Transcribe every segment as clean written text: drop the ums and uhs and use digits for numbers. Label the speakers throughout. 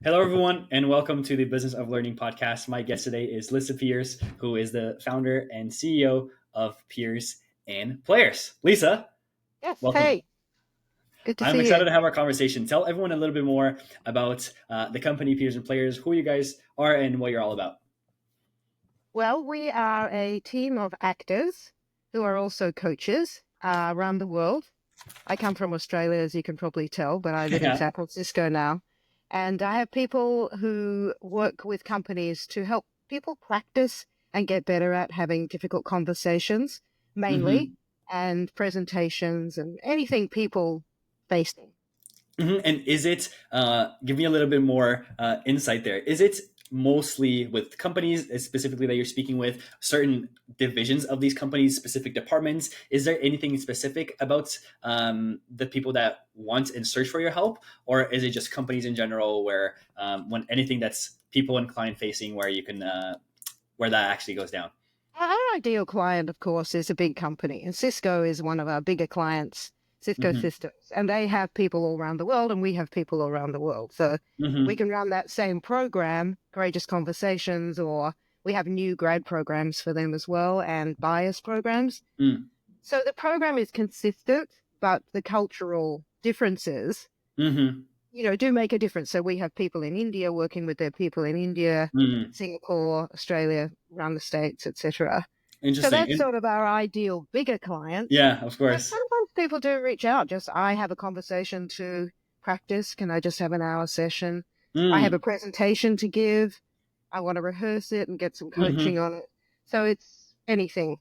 Speaker 1: Hello, everyone, and welcome to the Business of Learning podcast. My guest today is Lisa Pierce, who is the founder and CEO of Peers and Players. Lisa,
Speaker 2: Yes.
Speaker 1: welcome.
Speaker 2: Hey, good to
Speaker 1: I'm
Speaker 2: see you.
Speaker 1: excited to have our conversation. Tell everyone a little bit more about the company Peers and Players, who you guys are, and what you're all about.
Speaker 2: Well, we are a team of actors who are also coaches around the world. I come from Australia, as you can probably tell, but I live in
Speaker 1: Yeah.
Speaker 2: San Francisco now. And I have people who work with companies to help people practice and get better at having difficult conversations, mainly,
Speaker 1: hmm
Speaker 2: and presentations and anything people facing.
Speaker 1: And is it, give me a little bit more insight there. Is it mostly with companies specifically that you're speaking with, certain divisions of these companies, specific departments? Is there anything specific about the people that want and search for your help? Or is it just companies in general where when anything that's people and client facing where you can, where that actually goes down?
Speaker 2: Our ideal client, of course, is a big company, and Cisco is one of our bigger clients, Cisco
Speaker 1: hmm
Speaker 2: Systems, and they have people all around the world, and we have people all around the world. So we
Speaker 1: hmm
Speaker 2: can run that same program, Courageous Conversations, or we have new grad programs for them as well, and bias programs. So the program is consistent, but the cultural differences,
Speaker 1: hmm
Speaker 2: do make a difference. So we have people in India working with their people in India,
Speaker 1: hmm
Speaker 2: Singapore, Australia, around the States, etc. So
Speaker 1: Interesting.
Speaker 2: that's sort of our ideal bigger clients.
Speaker 1: Yeah, of
Speaker 2: But
Speaker 1: course.
Speaker 2: sometimes people do reach out. Just, I have a conversation to practice. Can I just have an hour session? I have a
Speaker 1: Mm.
Speaker 2: presentation to give. I want to rehearse it and get some coaching on it. So it's anything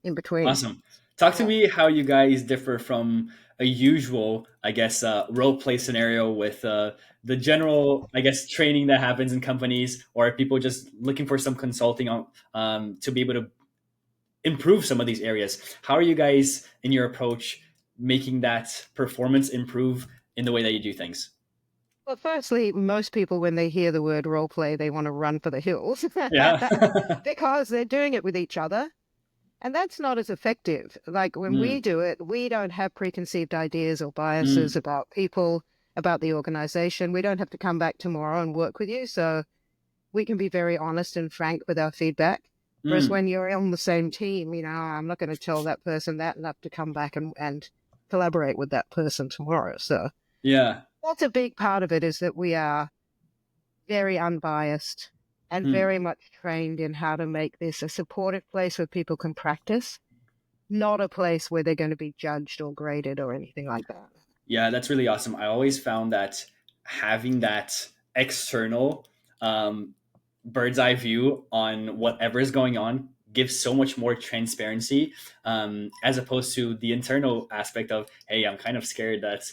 Speaker 2: in between.
Speaker 1: Awesome. Talk to
Speaker 2: Yeah.
Speaker 1: me how you guys differ from a usual, I guess, role play scenario with the general, I guess, training that happens in companies or people just looking for some consulting on to be able to improve some of these areas. How are you guys in your approach making that performance improve in the way that you do things?
Speaker 2: Well, firstly, most people, when they hear the word role play, they want to run for the hills
Speaker 1: Yeah.
Speaker 2: because they're doing it with each other. And that's not as effective. Like when we
Speaker 1: mm,
Speaker 2: do it, we don't have preconceived ideas or biases
Speaker 1: mm,
Speaker 2: about people, about the organization. We don't have to come back tomorrow and work with you. So we can be very honest and frank with our feedback. Whereas
Speaker 1: mm.
Speaker 2: when you're on the same team, I'm not going to tell that person that enough to come back and collaborate with that person tomorrow. So
Speaker 1: Yeah.
Speaker 2: that's a big part of it, is that we are very unbiased and
Speaker 1: Mm.
Speaker 2: very much trained in how to make this a supportive place where people can practice, not a place where they're going to be judged or graded or anything like that.
Speaker 1: Yeah, that's really awesome. I always found that having that external um, bird's eye view on whatever is going on gives so much more transparency as opposed to the internal aspect of, hey, I'm kind of scared that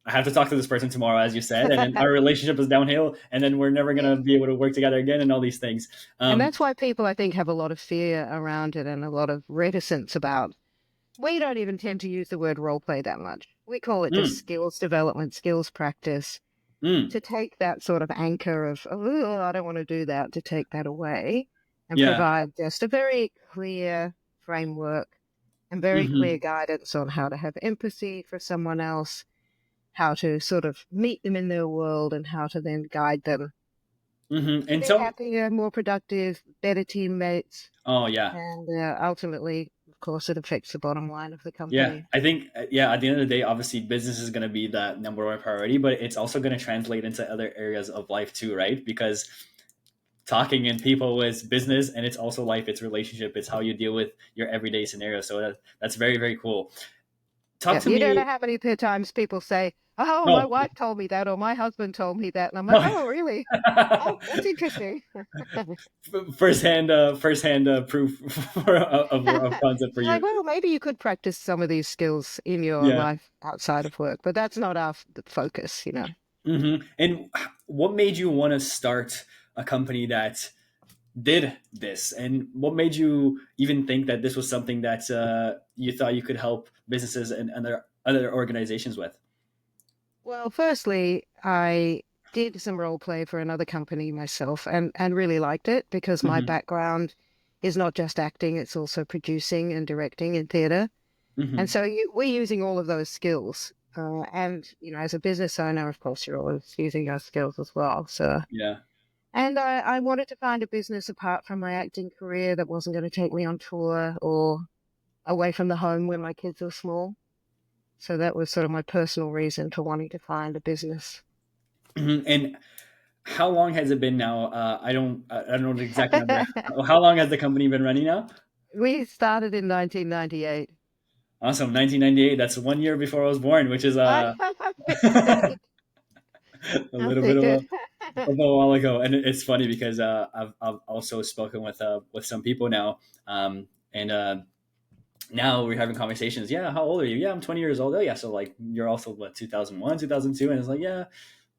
Speaker 1: I have to talk to this person tomorrow, as you said, and then our relationship is downhill, and then we're never going
Speaker 2: Yeah.
Speaker 1: to be able to work together again and all these things.
Speaker 2: And
Speaker 1: Um,
Speaker 2: that's why people, I think, have a lot of fear around it and a lot of reticence about. We don't even tend to use the word role play that much. We call it just
Speaker 1: mm,
Speaker 2: skills development, skills practice,
Speaker 1: mm,
Speaker 2: to take that sort of anchor of, oh, I don't want to do that, to take that away and
Speaker 1: yeah.
Speaker 2: provide just a very clear framework and very clear
Speaker 1: hmm
Speaker 2: guidance on how to have empathy for someone else, how to sort of meet them in their world, and how to then guide them to
Speaker 1: And
Speaker 2: be
Speaker 1: so,
Speaker 2: happier, more productive, better teammates.
Speaker 1: oh, yeah.
Speaker 2: And ultimately, of course, it affects the bottom line of the
Speaker 1: Yeah,
Speaker 2: company.
Speaker 1: I think yeah, at the end of the day, obviously business is going to be the number one priority, but it's also going to translate into other areas of life too, right? Because talking and people is business and it's also life, it's relationship, it's how you deal with your everyday scenario. So that's very, very cool. Talk
Speaker 2: Yeah,
Speaker 1: to
Speaker 2: you don't know
Speaker 1: me.
Speaker 2: how many times people say, "Oh, my
Speaker 1: Oh,
Speaker 2: wife told me that," or "My husband told me that," and I'm like, "Oh, really? Oh, that's interesting."
Speaker 1: firsthand proof of concept for
Speaker 2: Like,
Speaker 1: you.
Speaker 2: well, maybe you could practice some of these skills in your
Speaker 1: Yeah.
Speaker 2: life outside of work, but that's not our focus.
Speaker 1: And what made you want to start a company that did this, and what made you even think that this was something that you thought you could help businesses and other organizations with?
Speaker 2: Well, firstly, I did some role play for another company myself and really liked it because my
Speaker 1: hmm
Speaker 2: background is not just acting, it's also producing and directing in theater. And
Speaker 1: hmm
Speaker 2: so we're using all of those skills And, as a business owner, of course, you're always using your skills as well. So,
Speaker 1: Yeah.
Speaker 2: and I wanted to find a business apart from my acting career that wasn't going to take me on tour or away from the home when my kids were small. So that was sort of my personal reason for wanting to find a business.
Speaker 1: And how long has it been now? I don't know the exact number. How long has the company been running now?
Speaker 2: We started in 1998.
Speaker 1: Awesome, 1998. That's 1 year before I was born, which is
Speaker 2: I
Speaker 1: a little bit
Speaker 2: figured.
Speaker 1: of a while ago. And it's funny because I've also spoken with some people now, and now we're having conversations. Yeah, how old are you? Yeah, I'm 20 years old. Oh yeah, so like you're also what, 2001, 2002, and it's like, yeah,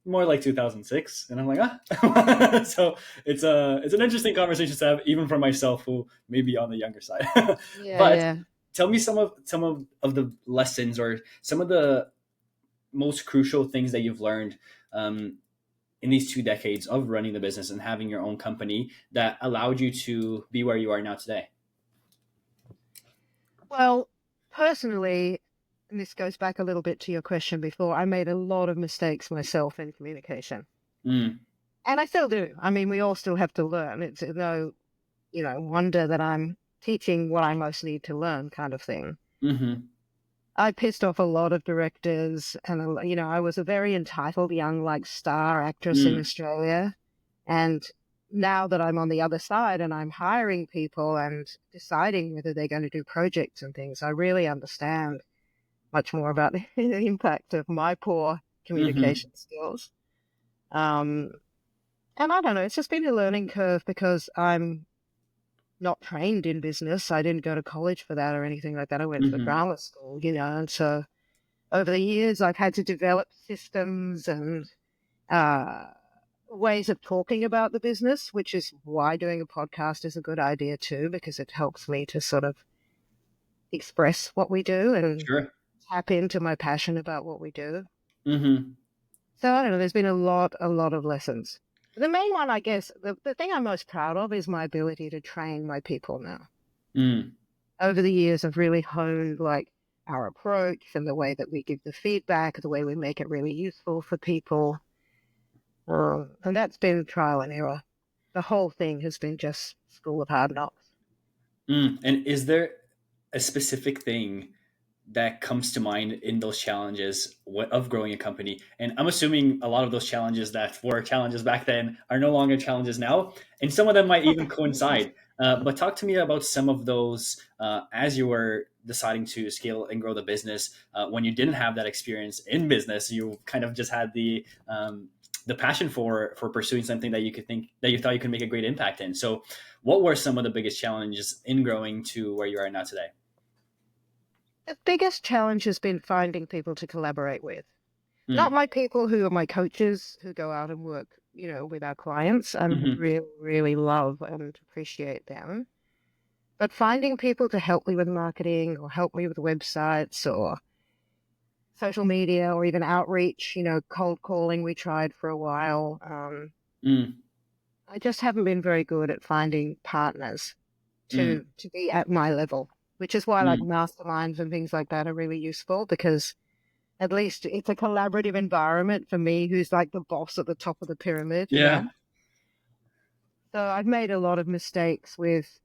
Speaker 1: more like 2006. And I'm like, ah. So it's an interesting conversation to have, even for myself, who may be on the younger side.
Speaker 2: Yeah,
Speaker 1: But
Speaker 2: yeah.
Speaker 1: tell me some of the lessons, or some of the most crucial things that you've learned, in these 2 decades of running the business and having your own company, that allowed you to be where you are now today.
Speaker 2: Well, personally, and this goes back a little bit to your question before, I made a lot of mistakes myself in communication.
Speaker 1: Mm,
Speaker 2: And I still do. I mean, we all still have to learn. It's no, wonder that I'm teaching what I most need to learn kind of thing.
Speaker 1: mm-hmm,
Speaker 2: I pissed off a lot of directors, and I was a very entitled young like star actress in
Speaker 1: mm,
Speaker 2: Australia. And now that I'm on the other side and I'm hiring people and deciding whether they're going to do projects and things, I really understand much more about the impact of my poor
Speaker 1: mm-hmm,
Speaker 2: communication skills. Um, and I don't know, it's just been a learning curve because I'm not trained in business. I didn't go to college for that or anything like that. I went to
Speaker 1: mm-hmm,
Speaker 2: drama school, and so over the years, I've had to develop systems and uh, ways of talking about the business, which is why doing a podcast is a good idea too, because it helps me to sort of express what we do and
Speaker 1: sure,
Speaker 2: tap into my passion about what we do.
Speaker 1: mm-hmm,
Speaker 2: So I don't know, there's been a lot of lessons. The main one, I guess, the thing I'm most proud of is my ability to train my people now.
Speaker 1: mm,
Speaker 2: Over the years, I've really honed like our approach and the way that we give the feedback, the way we make it really useful for people. And that's been trial and error. The whole thing has been just school of hard knocks.
Speaker 1: And is there a specific thing that comes to mind in those challenges of growing a company? And I'm assuming a lot of those challenges that were challenges back then are no longer challenges now, and some of them might even coincide. But talk to me about some of those, as you were deciding to scale and grow the business, when you didn't have that experience in business. You kind of just had the passion for pursuing something that you could think that you thought you could make a great impact in. So, what were some of the biggest challenges in growing to where you are now today?
Speaker 2: The biggest challenge has been finding people to collaborate with. Not
Speaker 1: Mm,
Speaker 2: my people who are my coaches who go out and work, with our clients and
Speaker 1: mm-hmm,
Speaker 2: really, really love and appreciate them. But finding people to help me with marketing or help me with websites or social media or even outreach, cold calling we tried for a while.
Speaker 1: mm,
Speaker 2: I just haven't been very good at finding partners
Speaker 1: mm,
Speaker 2: to be at my level, which is why like
Speaker 1: mm.
Speaker 2: masterminds and things like that are really useful because at least it's a collaborative environment for me, who's like the boss at the top of the pyramid.
Speaker 1: Yeah.
Speaker 2: So I've made a lot of mistakes with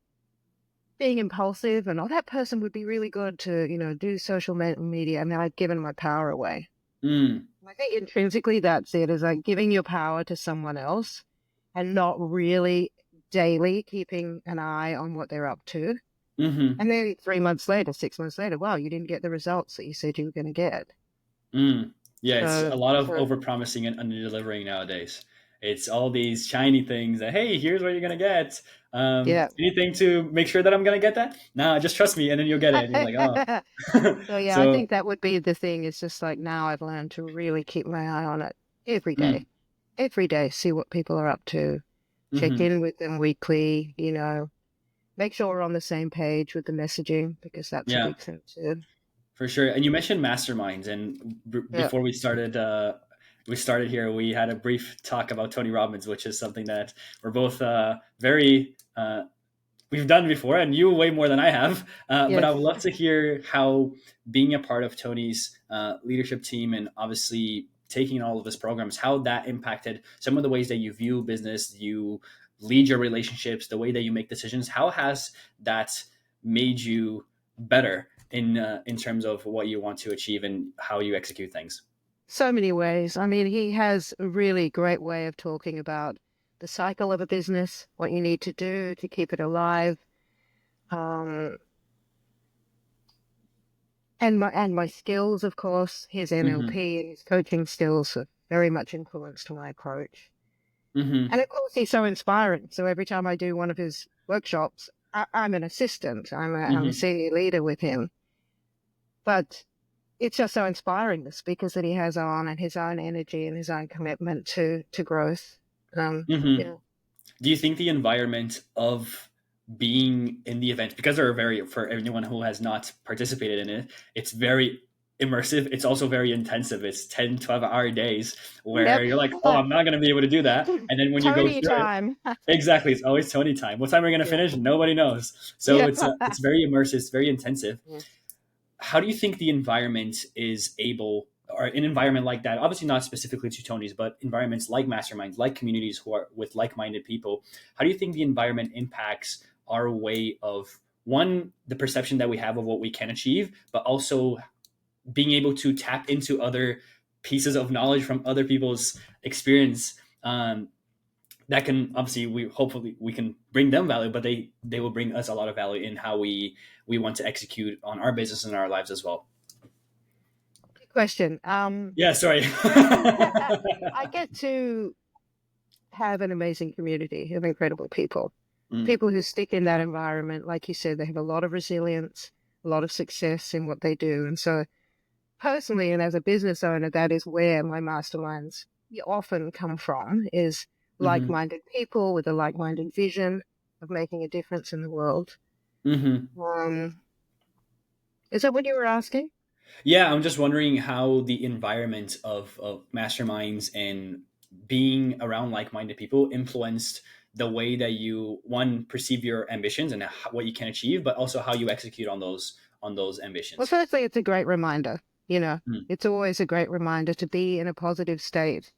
Speaker 2: being impulsive and, oh, that person would be really good to, do social media. And then I've given my power away.
Speaker 1: Mm,
Speaker 2: I think intrinsically that's it, is like giving your power to someone else and not really daily keeping an eye on what they're up to.
Speaker 1: mm-hmm,
Speaker 2: And then 3 months later, 6 months later, wow, you didn't get the results that you said you were going to get.
Speaker 1: mm. Yeah, it's
Speaker 2: So,
Speaker 1: a lot of
Speaker 2: so
Speaker 1: over promising and under delivering nowadays. It's all these shiny things that, hey, here's what you're gonna get.
Speaker 2: yeah.
Speaker 1: Anything to make sure that I'm gonna get that? Nah, just trust me, and then you'll get it. And you're like, oh.
Speaker 2: So yeah, I
Speaker 1: So,
Speaker 2: think that would be the thing. Is just like now I've learned to really keep my eye on it
Speaker 1: mm,
Speaker 2: every day, see what people are up to, check
Speaker 1: mm-hmm.
Speaker 2: in with them weekly, make sure we're on the same page with the messaging because that's a
Speaker 1: Yeah,
Speaker 2: big thing too.
Speaker 1: for sure. And you mentioned masterminds, and
Speaker 2: Yeah.
Speaker 1: before we started here, we had a brief talk about Tony Robbins, which is something that we're both very we've done before, and you way more than I have. But I
Speaker 2: Yes.
Speaker 1: would love to hear how being a part of Tony's leadership team, and obviously taking all of these programs, how that impacted some of the ways that you view business, you lead your relationships, the way that you make decisions. How has that made you better in terms of what you want to achieve and how you execute things?
Speaker 2: So many ways. I mean, he has a really great way of talking about the cycle of a business, what you need to do to keep it alive. Um, and my skills, of course, his
Speaker 1: Mm-hmm.
Speaker 2: NLP and his coaching skills have very much influenced my approach.
Speaker 1: Mm-hmm.
Speaker 2: And of course, he's so inspiring. So every time I do one of his workshops, I'm an assistant. I'm a
Speaker 1: Mm-hmm.
Speaker 2: senior leader with him. But it's just so inspiring, the speakers that he has on and his own energy and his own commitment to growth.
Speaker 1: Mm-hmm.
Speaker 2: Yeah.
Speaker 1: Do you think the environment of being in the event, because they're very, for anyone who has not participated in it, it's very immersive. It's also very intensive. It's 10, 12-hour days where
Speaker 2: Yep.
Speaker 1: you're like, oh, I'm not going to be able to do that. And then when you go
Speaker 2: Tony
Speaker 1: through it,
Speaker 2: time.
Speaker 1: exactly, it's always Tony time. What time are we going to
Speaker 2: Yeah.
Speaker 1: finish? Nobody knows. So
Speaker 2: Yeah.
Speaker 1: it's very immersive. It's very intensive.
Speaker 2: Yes.
Speaker 1: How do you think the environment is able, or an environment like that, obviously not specifically to Tony's, but environments like masterminds, like communities who are with like-minded people, how do you think the environment impacts our way of, one, the perception that we have of what we can achieve, but also being able to tap into other pieces of knowledge from other people's experience, that can, obviously, we hopefully we can bring them value, but they will bring us a lot of value in how we want to execute on our business and our lives as well.
Speaker 2: Good question.
Speaker 1: Yeah, sorry.
Speaker 2: I get to have an amazing community of incredible people.
Speaker 1: Mm,
Speaker 2: People who stick in that environment, like you said, they have a lot of resilience, a lot of success in what they do. And so personally, and as a business owner, that is where my masterminds often come from, is
Speaker 1: hmm
Speaker 2: like-minded people with a like-minded vision of making a difference in the world.
Speaker 1: hmm
Speaker 2: Um, is that what you were asking?
Speaker 1: Yeah, I'm just wondering how the environment of masterminds and being around like-minded people influenced the way that you, one, perceive your ambitions and what you can achieve, but also how you execute on those
Speaker 2: Well,
Speaker 1: ambitions.
Speaker 2: firstly, it's a great reminder. You know,
Speaker 1: Mm,
Speaker 2: it's always a great reminder to be in a positive state.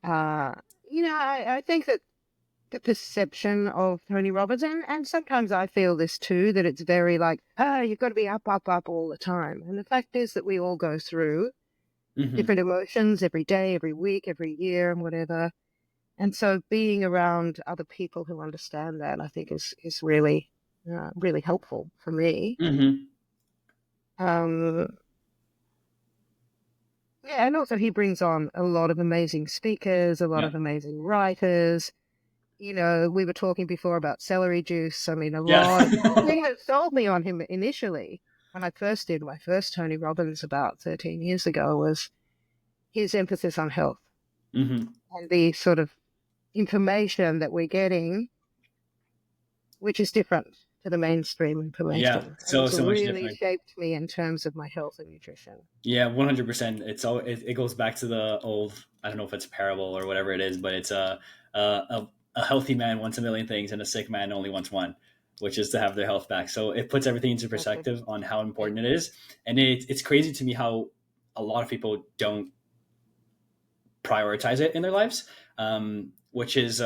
Speaker 2: Uh, I think that the perception of Tony Robbins, and sometimes I feel this too, that it's very like, you've got to be up, up, up all the time. And the fact is that we all go through
Speaker 1: hmm
Speaker 2: different emotions every day, every week, every year, and whatever. And so being around other people who understand that, I think is really, really helpful for me.
Speaker 1: hmm
Speaker 2: Um, yeah, and also he brings on a lot of amazing speakers, a lot
Speaker 1: Yeah.
Speaker 2: of amazing writers. We were talking before about celery juice. I mean,
Speaker 1: Yeah.
Speaker 2: the thing that sold me on him initially, when I first did my first Tony Robbins about 13 years ago, was his emphasis on health
Speaker 1: hmm
Speaker 2: and the sort of information that we're getting, which is different to the mainstream
Speaker 1: Yeah.
Speaker 2: information. And
Speaker 1: So
Speaker 2: it's
Speaker 1: so much
Speaker 2: really
Speaker 1: different.
Speaker 2: shaped me in terms of my health and nutrition.
Speaker 1: Yeah, 100%. It goes back to the old, I don't know if it's parable or whatever it is, but it's a healthy man wants a million things and a sick man only wants one, which is to have their health back. So it puts everything into
Speaker 2: Okay.
Speaker 1: perspective on how
Speaker 2: Yeah.
Speaker 1: important it is, and it's crazy to me how a lot of people don't prioritize it in their lives, which is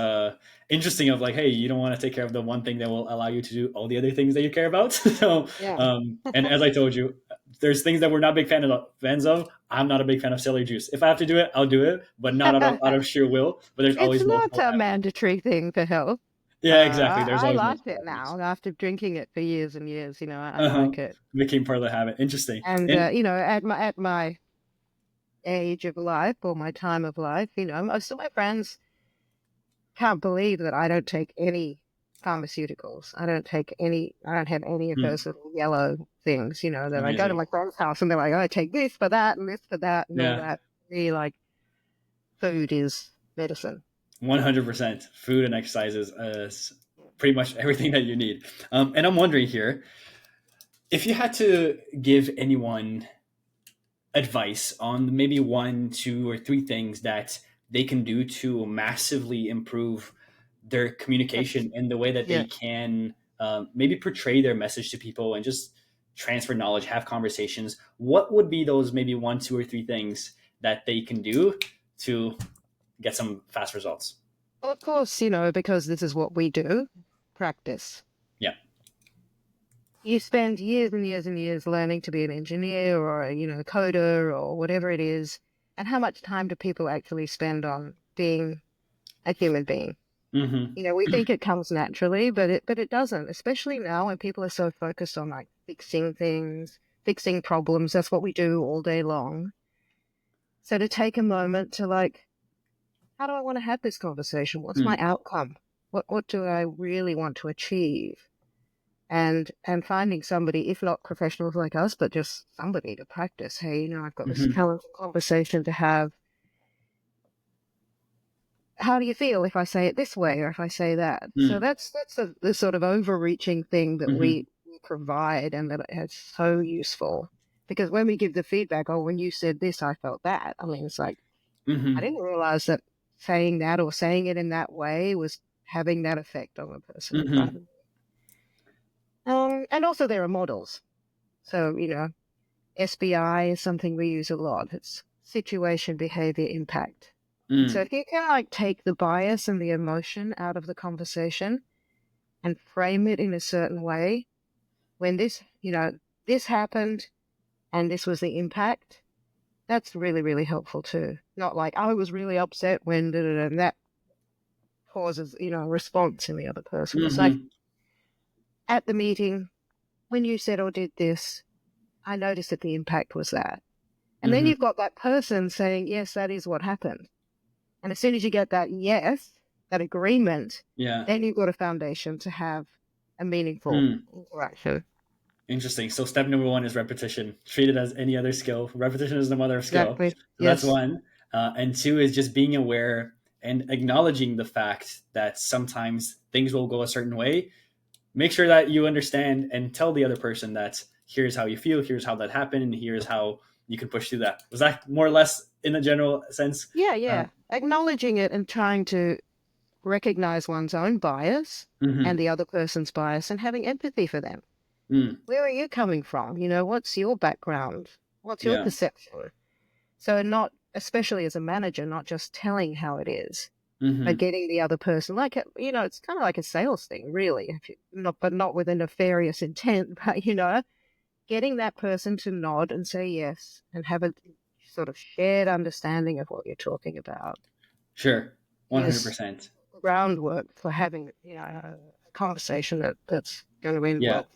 Speaker 1: interesting. Of like, hey, you don't want to take care of the one thing that will allow you to do all the other things that you care about. So,
Speaker 2: Yeah.
Speaker 1: and as I told you, there's things that we're not big fans of. I'm not a big fan of celery juice. If I have to do it, I'll do it, but not out of sheer will. But there's
Speaker 2: It's
Speaker 1: always
Speaker 2: not
Speaker 1: multiple
Speaker 2: a
Speaker 1: avenues.
Speaker 2: mandatory thing for health.
Speaker 1: Yeah, exactly. There's
Speaker 2: I
Speaker 1: always
Speaker 2: like
Speaker 1: multiple
Speaker 2: it
Speaker 1: avenues.
Speaker 2: now after drinking it for years and years. I
Speaker 1: Uh-huh.
Speaker 2: like it.
Speaker 1: Became part of the habit. Interesting.
Speaker 2: And
Speaker 1: And
Speaker 2: at my age of life or my time of life, most of my friends can't believe that I don't take any pharmaceuticals. I don't have any of
Speaker 1: hmm,
Speaker 2: those little yellow things, that I go to
Speaker 1: amazing.
Speaker 2: my friend's house and they're like, oh, I take this for that and this for that and all
Speaker 1: Yeah.
Speaker 2: that. Really, like, food is medicine.
Speaker 1: 100%. Food and exercise is pretty much everything that you need. And I'm wondering here, if you had to give anyone advice on maybe one, two, or three things that they can do to massively improve their
Speaker 2: Yes.
Speaker 1: communication in the way that they
Speaker 2: Yeah.
Speaker 1: can maybe portray their message to people and just transfer knowledge, have conversations, what would be those maybe one, two, or three things that they can do to get some fast results?
Speaker 2: Well, of course, because this is what we do, practice.
Speaker 1: Yeah.
Speaker 2: You spend years and years and years learning to be an engineer or a, coder or whatever it is. And how much time do people actually spend on being a human being?
Speaker 1: Mm-hmm.
Speaker 2: We think it comes naturally, but it doesn't, especially now when people are so focused on like fixing things, fixing problems. That's what we do all day long. So to take a moment to like, how do I want to have this conversation? What's my outcome? What do I really want to achieve? And finding somebody, if not professionals like us, but just somebody to practice. Hey, I've got this
Speaker 1: Mm-hmm.
Speaker 2: challenging conversation to have. How do you feel if I say it this way or if I say that? So that's the sort of overreaching thing that
Speaker 1: Mm-hmm.
Speaker 2: we provide, and that it's so useful. Because when we give the feedback, oh, when you said this, I felt that. I mean, it's like, I
Speaker 1: Mm-hmm.
Speaker 2: didn't realize that saying that or saying it in that way was having that effect on the person in front
Speaker 1: Mm-hmm.
Speaker 2: of me. And also there are models. So, SBI is something we use a lot. It's situation, behavior, impact. And so
Speaker 1: Mm.
Speaker 2: if you can like take the bias and the emotion out of the conversation and frame it in a certain way, when this happened and this was the impact, that's really, really helpful too. Not like, I was really upset when da, da, da, and that causes, a response in the other person. It's like,
Speaker 1: Mm-hmm.
Speaker 2: at the meeting, when you said or did this, I noticed that the impact was that. And then
Speaker 1: Mm-hmm.
Speaker 2: you've got that person saying, yes, that is what happened. And as soon as you get that yes, that agreement,
Speaker 1: Yeah.
Speaker 2: then you've got a foundation to have a meaningful
Speaker 1: Hmm.
Speaker 2: interaction.
Speaker 1: Interesting. So step number one is repetition. Treat it as any other skill. Repetition is the mother of skill.
Speaker 2: Exactly.
Speaker 1: So that's
Speaker 2: Yes.
Speaker 1: one. And two is just being aware and acknowledging the fact that sometimes things will go a certain way. Make sure that you understand and tell the other person that here's how you feel, here's how that happened, and here's how you can push through that. Was that more or less in a general sense?
Speaker 2: Yeah,
Speaker 1: Uh,
Speaker 2: yeah. Acknowledging it and trying to recognize one's own bias and
Speaker 1: mm-hmm.
Speaker 2: the other person's bias and having empathy for them.
Speaker 1: Mm.
Speaker 2: Where are you coming from? What's your background? What's your
Speaker 1: Yeah.
Speaker 2: perception? So not, especially as a manager, not just telling how it is, but
Speaker 1: Mm-hmm.
Speaker 2: getting the other person, like, it's kind of like a sales thing, really, if you, not with a nefarious intent, but, getting that person to nod and say yes and have a sort of shared understanding of what you're talking about
Speaker 1: Sure.
Speaker 2: is
Speaker 1: 100%.
Speaker 2: groundwork for having, a conversation that's going to end
Speaker 1: Yeah.
Speaker 2: well.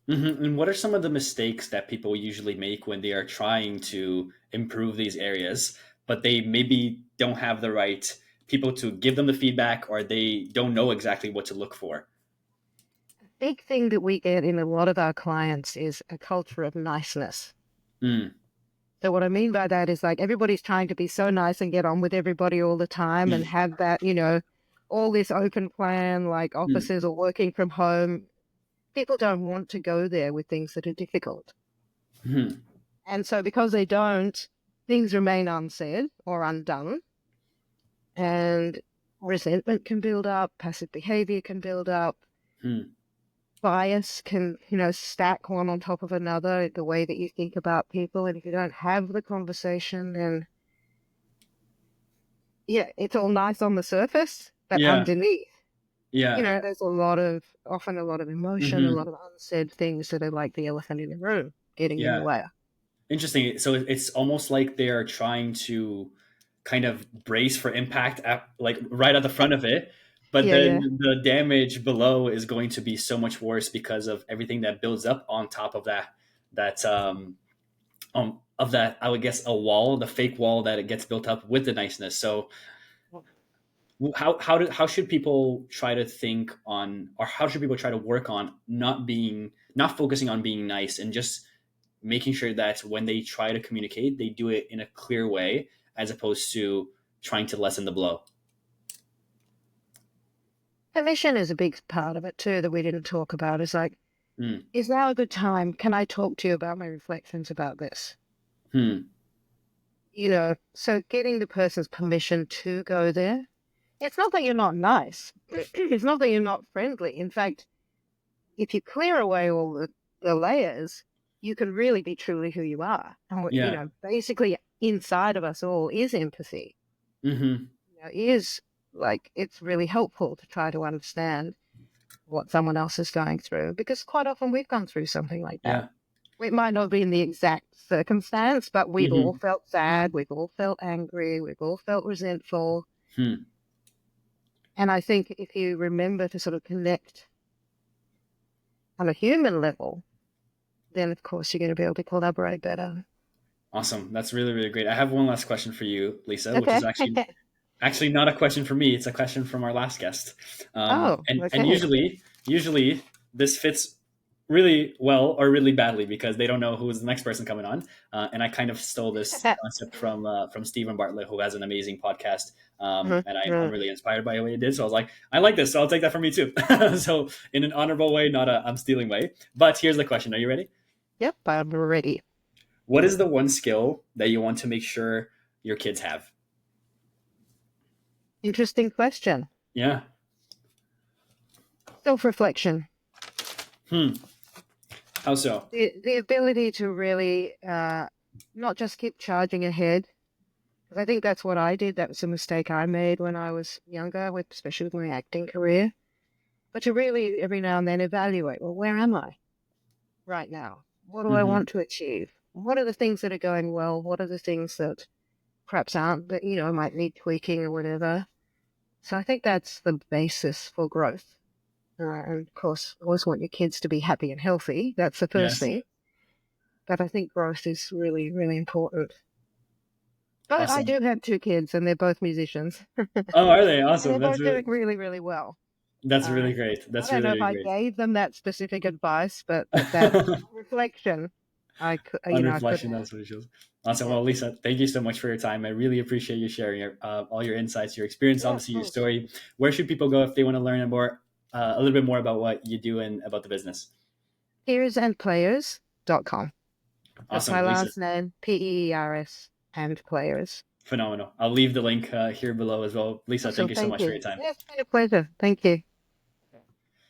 Speaker 1: Mm-hmm. And what are some of the mistakes that people usually make when they are trying to improve these areas, but they maybe don't have the right people to give them the feedback, or they don't know exactly what to look for?
Speaker 2: Big thing that we get in a lot of our clients is a culture of niceness.
Speaker 1: Mm.
Speaker 2: So what I mean by that is like everybody's trying to be so nice and get on with everybody all the time and have that, all this open plan, like
Speaker 1: Mm.
Speaker 2: offices or working from home. People don't want to go there with things that are difficult.
Speaker 1: Mm.
Speaker 2: And so because they don't, things remain unsaid or undone, and resentment can build up, passive behavior can build up,
Speaker 1: Mm.
Speaker 2: bias can, stack one on top of another, the way that you think about people. And if you don't have the conversation, then yeah, it's all nice on the surface, but
Speaker 1: Yeah.
Speaker 2: underneath,
Speaker 1: Yeah.
Speaker 2: there's often a lot of emotion, a
Speaker 1: Mm-hmm.
Speaker 2: lot of unsaid things that are like the elephant in the room getting in the
Speaker 1: Yeah.
Speaker 2: way.
Speaker 1: Interesting. So it's almost like they are trying to kind of brace for impact at, like right at the front of it, but
Speaker 2: Yeah, yeah.
Speaker 1: then the damage below is going to be so much worse because of everything that builds up on top of that I would guess a wall, the fake wall that it gets built up with the niceness. So how should people try to think on, or how should people try to work on not focusing on being nice and just making sure that when they try to communicate, they do it in a clear way as opposed to trying to lessen the blow.
Speaker 2: Permission is a big part of it too that we didn't talk about. Is like,
Speaker 1: Mm.
Speaker 2: is now a good time? Can I talk to you about my reflections about this?
Speaker 1: Hmm.
Speaker 2: So getting the person's permission to go there. It's not that you're not nice. It's not that you're not friendly. In fact, if you clear away all the layers, you can really be truly who you are. And,
Speaker 1: Yeah.
Speaker 2: basically inside of us all is empathy.
Speaker 1: Mm-hmm.
Speaker 2: Is like, it's really helpful to try to understand what someone else is going through, because quite often we've gone through something like that.
Speaker 1: Yeah.
Speaker 2: It might not be in the exact circumstance, but we've all
Speaker 1: Mm-hmm.
Speaker 2: felt sad, we've all felt angry, we've all felt resentful.
Speaker 1: Hmm.
Speaker 2: And I think if you remember to sort of connect on a human level, then of course you're going to be able to collaborate better.
Speaker 1: Awesome. That's really, really great. I have one last question for you, Lisa, which is
Speaker 2: Okay.
Speaker 1: actually not a question for me. It's a question from our last guest.
Speaker 2: Oh,
Speaker 1: And
Speaker 2: okay.
Speaker 1: usually this fits really well or really badly because they don't know who is the next person coming on. And I kind of stole this concept from Stephen Bartlett, who has an amazing podcast. And I'm really inspired by what he did. So I was like, I like this, so I'll take that from me too. So in an honorable way, not a I'm stealing way. But here's the question: Are you ready?
Speaker 2: Yep, I'm ready.
Speaker 1: What is the one skill that you want to make sure your kids have?
Speaker 2: Interesting question.
Speaker 1: Yeah.
Speaker 2: Self-reflection.
Speaker 1: Hmm. How so?
Speaker 2: The ability to really not just keep charging ahead. Because I think that's what I did. That was a mistake I made when I was younger, especially with my acting career. But to really, every now and then, evaluate, well, where am I right now? What do I
Speaker 1: Mm-hmm.
Speaker 2: want to achieve? What are the things that are going well? What are the things that perhaps aren't, that, might need tweaking or whatever? So I think that's the basis for growth. And of course, always want your kids to be happy and healthy. That's the first
Speaker 1: Yes.
Speaker 2: thing. But I think growth is really, really important. But I
Speaker 1: Awesome.
Speaker 2: do have two kids, and they're both musicians, and
Speaker 1: Oh, are they?
Speaker 2: they're
Speaker 1: Awesome.
Speaker 2: both doing really, really well.
Speaker 1: That's
Speaker 2: Uh,
Speaker 1: really great.
Speaker 2: I
Speaker 1: That's
Speaker 2: don't
Speaker 1: really,
Speaker 2: know if
Speaker 1: really
Speaker 2: I
Speaker 1: great.
Speaker 2: gave them that specific advice, but that reflection, I could,
Speaker 1: On
Speaker 2: I could
Speaker 1: reflection,
Speaker 2: have.
Speaker 1: that's what it shows. Awesome.
Speaker 2: Yeah,
Speaker 1: Well, Lisa, thank you so much for your time. I really appreciate you sharing all your insights, your experience,
Speaker 2: yeah, of
Speaker 1: obviously your
Speaker 2: course.
Speaker 1: story. Where should people go if they want to learn more, a little bit more about what you do and about the business?
Speaker 2: Peersandplayers.com. Just my
Speaker 1: Awesome, Lisa.
Speaker 2: last name, Peers and players.
Speaker 1: Phenomenal. I'll leave the link here below as well. Lisa, thank
Speaker 2: Awesome,
Speaker 1: you so
Speaker 2: thank
Speaker 1: much for
Speaker 2: you.
Speaker 1: your time.
Speaker 2: Yeah, it's been a pleasure. Thank you.